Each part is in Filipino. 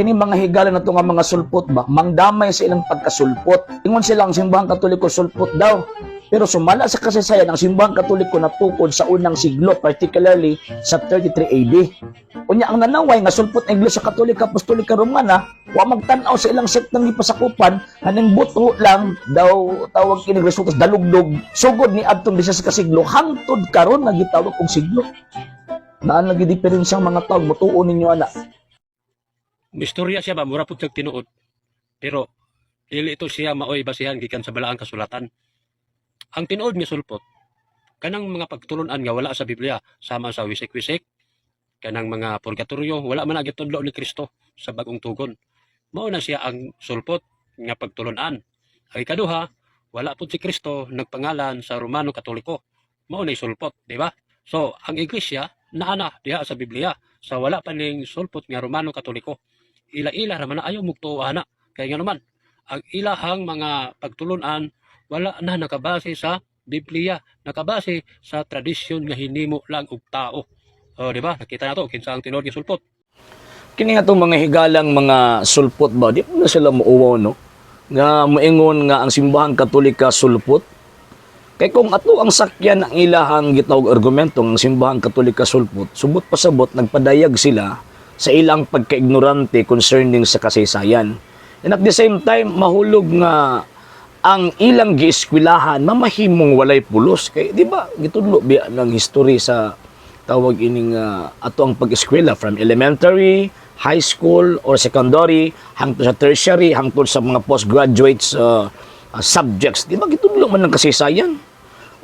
Kini mga higala na to nga mga sulpot ba, mangdamay sa ilang pagkasulpot. Ingon sila ang simbahang katoliko sulpot daw. Pero sumala sa kasaysayan, ang simbahang katoliko natukod sa unang siglo, particularly sa 33 AD. Unya ang nanaway nga sulpot ng Iglesia Katolika Apostolika Romana, wa magtanaw sa ilang sektang gipasakupan, haning buto lang daw tawag kining resultas dalugdog, sugod ni adtong 16 ka siglo, hangtod karon nga gitawag og siglo. Naan lagi diferensyang mga tao, mutuon ninyo ana. Istorya siya ba, mura po tinuod. Pero, dili ito siya maoy basihan gikan sa balaang kasulatan. Ang tinuod ni sulpot, kanang mga pagtulunan nga wala sa Biblia, sama sa wisik-wisik, kanang mga purgatoryo, wala man agitudlo ni Kristo sa bagong tugon. Mao na siya ang sulpot nga pagtulunan. Ang ikaduha, wala po si Kristo nagpangalan sa Romano Katoliko. Mao na sulpot, di ba? So, ang iglesia, naana diha sa Biblia, sa wala pa ning sulpot nga Romano Katoliko. Ila-ila raman na ayaw mugtuana. Kaya nga naman, ang ilahang mga pagtulunan, wala na nakabase sa Biblia, nakabase sa tradisyon nga hinimo lang og tao. O, di ba? Nakita na to, kinsa ang tinuod nga sulpot. Kini nga itong mga higalang mga sulpot ba, di na sila muuwaw, no? Nga maingon nga ang simbahang katolika sulpot. Kay kung ato ang sakyan ang ilahang gitawag argumento ng simbahang katolika sulpot, subot pasabot nagpadayag sila sa ilang pagkaignorante concerning sa kasaysayan. And at the same time, mahulog nga ang ilang gieskwilahan mamahimong walay pulos. Kay di ba gitudlo biya ng history sa tawag ining ato ang pag-eskwela from elementary, high school or secondary hangtod sa tertiary, hangtod sa mga postgraduates subjects. Di ba gitudlo man ng kasaysayan?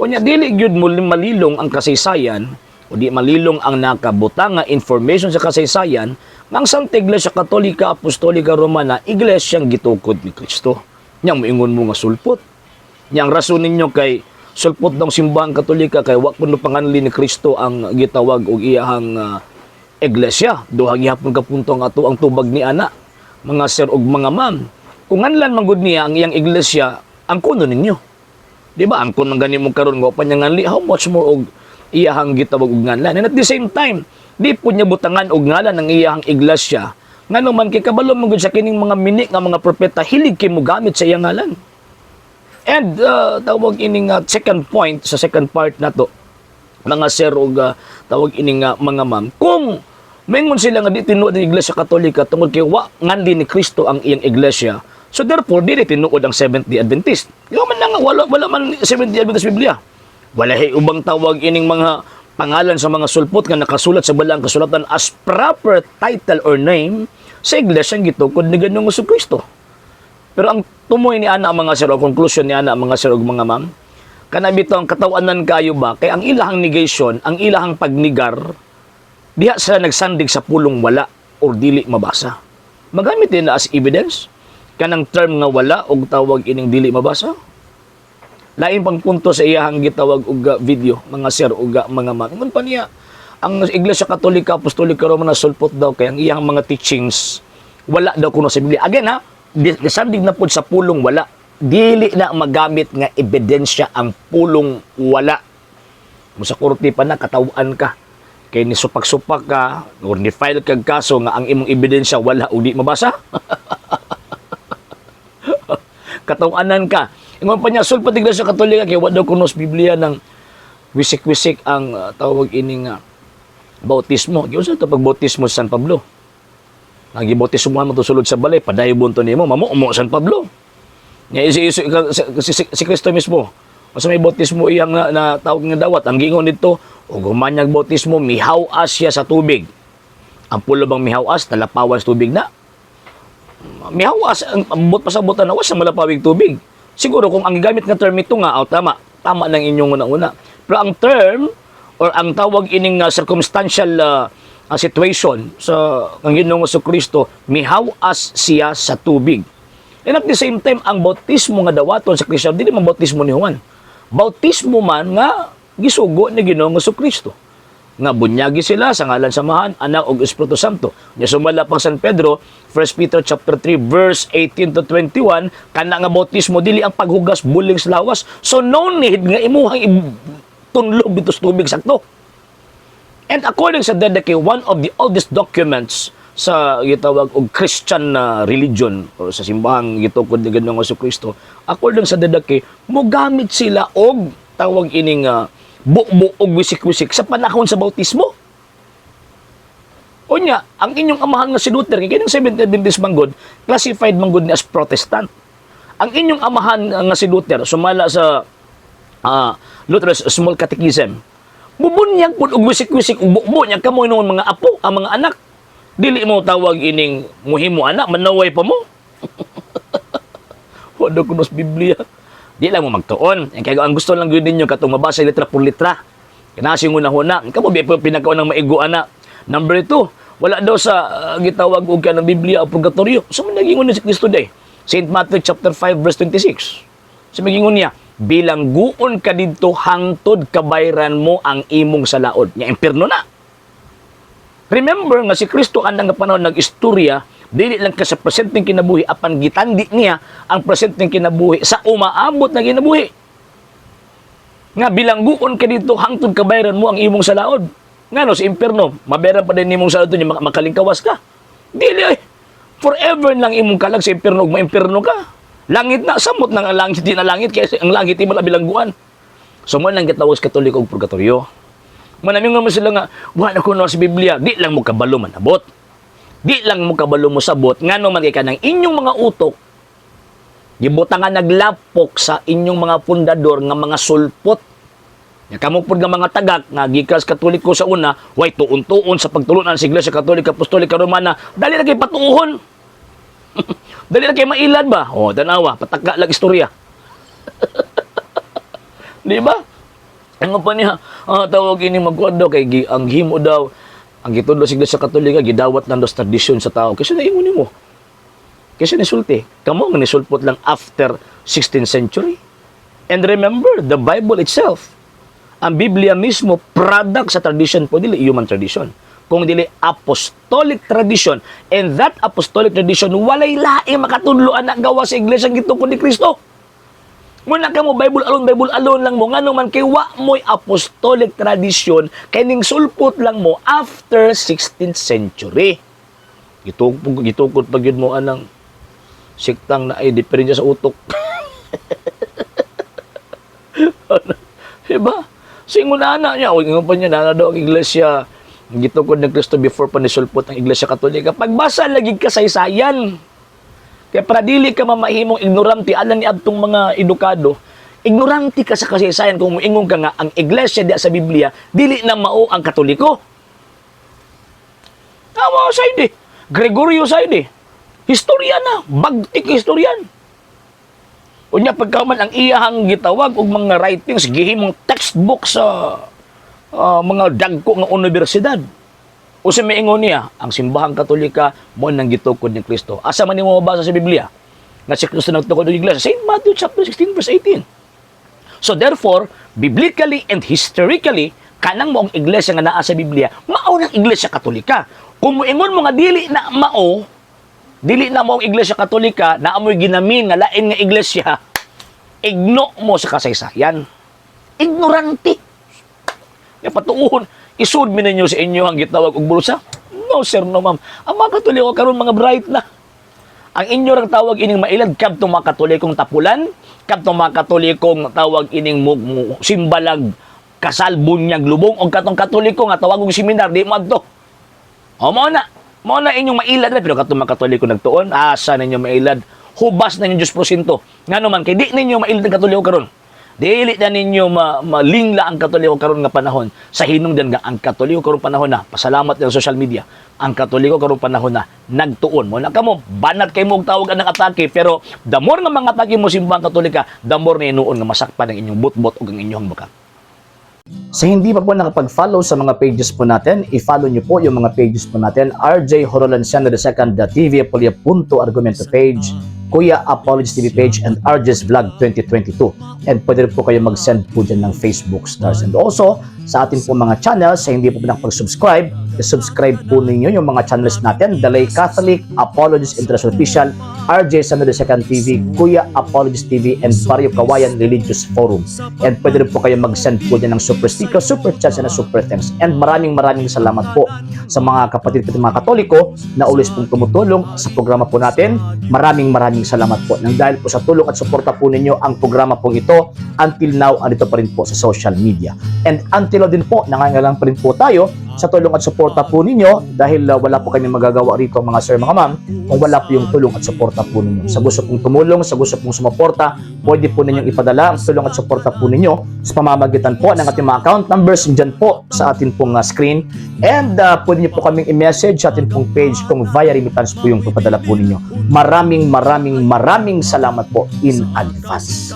Unya dili gyud mo malilong ang kasaysayan o di malilong ang nakabutang nga information sa kasaysayan ng Santa Iglesia Katolika Apostolika Romana, iglesyang gitukod ni Kristo. Nyang moingon mo nga sulpot. Nyang rason ninyo kay sulpot ng simbahang katolika kay wa kuno panganli ni Kristo ang gitawag og iyahang iglesia. Duha gihapon ka punto ang ato ang tubag ni ana, mga sir ug mga ma'am. Kung nganlan manggod niya ang iyang iglesia, ang kuno ninyo. Di ba? Ang kuno gani mo karon nga pa niya nganli, how much more og iyahang gitawag og nganlan. And at the same time, di po niya butangan og ngalan ng iyahang iglesia. Nga naman kay kabalo mo sa kining mga minik nga mga propeta hilig kay mo gamit sa iyang ngalan. And tawag ining second point sa second part nato mga sir ug tawag ining mga ma'am, kung maingon sila nga di tinuod ang Iglesia Katolika tungod kay wa nganli ni Kristo ang iyang iglesia, so therefore di tinuod ang Seventh-day Adventist. Yo man nga wala man Seventh-day Adventist Biblia. Wala hay ubang tawag ining mga pangalan sa mga sulpot nga nakasulat sa balaang kasulatan as proper title or name sa iglesia gitukod ni Ginoong Jesucristo. Pero ang tumoy ni ana mga sir o conclusion ni ana mga sir ug mga ma'am, kana bitaw ang katawanan kayo ba kay ang ilahang negation, ang ilahang pagnigar diha sila nagsandig sa pulong wala or dili mabasa. Magamit din as evidence kanang term nga wala og tawag ining dili mabasa. Lain pang punto sa iyahang gitawag og video mga sir ug mga ma'am. Ingon pa niya ang Iglesia Katolika Apostolika Romana sulpot daw kay ang iyang mga teachings wala daw kuno sa Biblia. Again ha, sandig na po sa pulong wala. Dili na magamit nga ebidensya ang pulong wala. Musa korte pa na katawaan ka kay ni supak-supak ka or ni file kag kaso nga ang imong ebidensya wala o di mabasa. Katawanan ka. Ingon pa niya sulpot Iglesia Katolika kay wa daw kuno sa Biblia ng wisik-wisik ang tawag ining bautismo. Giunsa ta pagbautismo sa San Pablo? Nagibautismo mo to sulod sa balay, padayobon to nimo, mamuo San Pablo. Nya si Kristo mismo. Masa may bautismo iyang na tawag nga dawat, ang gingon dito, ug humanyag bautismo mihaw-as siya sa tubig. Ang pulo bang mihaw-as talapawan sa tubig na? Mihaw-as ang ambot pasabutan na was sa malapawig tubig. Siguro kung ang gamit nga term ito nga, tama nang inyong una-una. Pero ang term or ang tawag ining circumstantial situation sa ang Ginoong Jesucristo, mihaw-as siya sa tubig. And at the same time, ang bautismo nga dawaton sa Kristo, dili man bautismo ni Juan. Bautismo man nga gisugo ni Ginoong Jesucristo. Nga bunyagi sila sa ngalan samahan, anak ug Espiritu Santo. Nya sumala pang San Pedro, 1 Peter chapter 3 verse 18 to 21, kana nga bautismo dili ang paghugas bulig sa lawas. So no need nga imuhang tunlog dito sa tubig sakto. And according sa Didache, one of the oldest documents sa gitawag og Christian na religion o sa simbahang gitukod ni Ginoong Jesucristo, according sa dadaki, mogamit sila og tawag ining bukbo og wisik-wisik sa panahon sa bautismo. Unya, ang inyong amahan nga si Luther, kaya ng Seventh-day Adventist manggod, classified manggod ni as Protestant. Ang inyong amahan nga si Luther, sumala sa Luther's Small Catechism, bubunyag po og wisik-wisik og bukbo niya kamo noon mga apo, ang mga anak. Dili mo tawag ining muhimo anak, manaway pa mo. Wala ko nos Biblia. Di lang mo magtuon. Kaya ang gusto lang gawin ninyo katong mabasa litra por litra. Kinasi una-huna. Kamo pinakaon ng maigo anak. Number 2, wala daw sa gitawag og kanang Biblia o purgatorio. So nagingon ni si Kristo day. St. Matthew chapter 5 verse 26. So magingon niya, bilangguon ka didto hangtod kabayran mo ang imong salaod. Nya impierno na. Remember nga si Kristo andang nga panahon nag-istorya, dili lang ka sa presenteng kinabuhi apan gitandi niya ang presenteng kinabuhi sa umaabot na kinabuhi. Nga bilangguon ka dito hangtod kabayran mo ang imong salaod. Ngano sa impierno, mabayaran pa din imong salaod niya makalingkawas ka. Dili ay forever lang imong kalag sa impierno ug maimpierno ka. Langit na samot nang ang langit di na langit kay ang langit di man bilangguan. So mo lang gitawag sa Katoliko og purgatorio. Manaming naman sila nga, wala ko na sa Biblia, di lang mo kabalo manabot. Di lang mo kabalo mo sabot, nga naman kay kanang inyong mga utok, gibuta nga naglapok sa inyong mga pundador nga mga sulpot. Nga kamupod nga mga tagak, nga gikas Katoliko sa una, way tuon-tuon sa pagtulunan sa Iglesia Katolika, Apostolika, Romana, dali na kay patuuhon. Dali na kay mailad ba? O, tanawa, pataka lang istorya. Di ba? Ang pa niya, tawag ini magkuhan daw, kay ang himo daw, ang gitudo sa Iglesia Katolika, gidawat lang daw sa tradisyon sa tao. Kasi naingon mo. Kasi nisulti. Kamo nga nisulpot lang after 16th century. And remember, the Bible itself, ang Biblia mismo, product sa tradition po, dili human tradition. Kung dili apostolic tradition. And that apostolic tradition, walay laing makatudloan na gawa sa Iglesia gitukod ni Kristo. Muna ka mo, Bible alone lang mo. Nga naman, kay wa mo'y apostolic tradition, kay ning sulpot lang mo after 16th century. Gitukod pag yun mo anang siktang na ay diferensya sa utok. Diba? Singon na anak niya. O, nga pa niya, na daw ang iglesia, gitukod ng Kristo before pa nisulpot ng Iglesia Katolika. Pagbasa, lagi kasaysayan. Kaya para dili ka mamahimong ignorante, alam ni adtong mga edukado, ignorante ka sa kasaysayan kung muingon ka nga ang iglesia di sa Biblia, dili na mao ang Katoliko. Tama sa ide. Gregorio sa ide. Historian na. Bagtik historian. Unya pagkaman ang iyahang gitawag og mga writings, gihimong textbook sa mga dagko nga universidad. O sa maingon niya, ang simbahang Katolika mo nang gitukod ni Kristo. Asa man nimo mabasa sa Biblia nga si Kristo nagtukod ng iglesia? St. Matthew chapter 16 verse 18. So therefore, biblically and historically, kanang moong iglesia nga naa sa Biblia, mao nang Iglesia Katolika. Kung moingon mo nga dili na moong Iglesia Katolika, na amoy ginamin nga lain nga iglesia, igno mo sa kasaysayan. Ignorante. Nga patuuhon, isud mi ninyo sa inyo ang gitawag og bulsa? No sir, no ma'am. Ang mga Katoliko karon mga bright na. Ang inyo rang tawag ining mailad kadtong mga Katolikong tapulan, kadtong mga Katolikong tawag ining simbalag kasal bunyag lubong o katong Katoliko nga tawag og seminar di mo adto. O mao na inyong mailad na pero katong mga Katoliko nagtuon, asa ninyo mailad? Hubas na ninyo 10%. Ngano man kay di ninyo mailad ang Katoliko karon. Dili na ninyo malingla ang Katoliko karon nga panahon sa hinungdan nga ang Katoliko karon panahon na pasalamat ng social media. Ang Katoliko karon panahon na nagtuon mo na kamo banat kay mo og tawag ang atake pero the more nga mga atake mo simbang Katolika, the more na inuon nga masakpan ang inyong butbot ug ang inyong bakat. Sa hindi pa po nakapag-follow sa mga pages po natin, i-follow nyo po yung mga pages po natin, RJ Horolanciano II, TV Apolia Punto Argumento page, Kuya Apologies TV page, and RJ's Vlog 2022. And pwede rin po kayo mag-send po dyan ng Facebook stars. And also, sa atin po mga channels. Sa hindi po nakapag-subscribe, subscribe po ninyo yung mga channels natin: Dalay Catholic, Apologist International Official, RJ Sanado Second TV, Kuya Apologist TV, and Barrio Kawayan Religious Forum. And pwede rin po kayo mag-send po dyan ng super sticker, super chats, and super thanks. And maraming salamat po sa mga kapatid at mga Katoliko na always pong tumutulong sa programa po natin. Maraming salamat po. Nang dahil po sa tulong at suporta po ninyo, ang programa pong ito until now andito pa rin po sa social media. And until now din po, nangangailangan pa rin po tayo sa tulong at suporta po ninyo, dahil wala po kayong magagawa rito mga sir, mga ma'am, kung wala po yung tulong at suporta po ninyo. Sa gusto pong tumulong, sa gusto pong sumuporta, pwede po ninyong ipadala ang tulong at suporta po ninyo sa pamamagitan po ng ating mga account numbers dyan po sa ating pong screen. And pwede nyo po kaming i-message sa ating pong page kung via remittance po yung papadala po ninyo. Maraming salamat po in advance.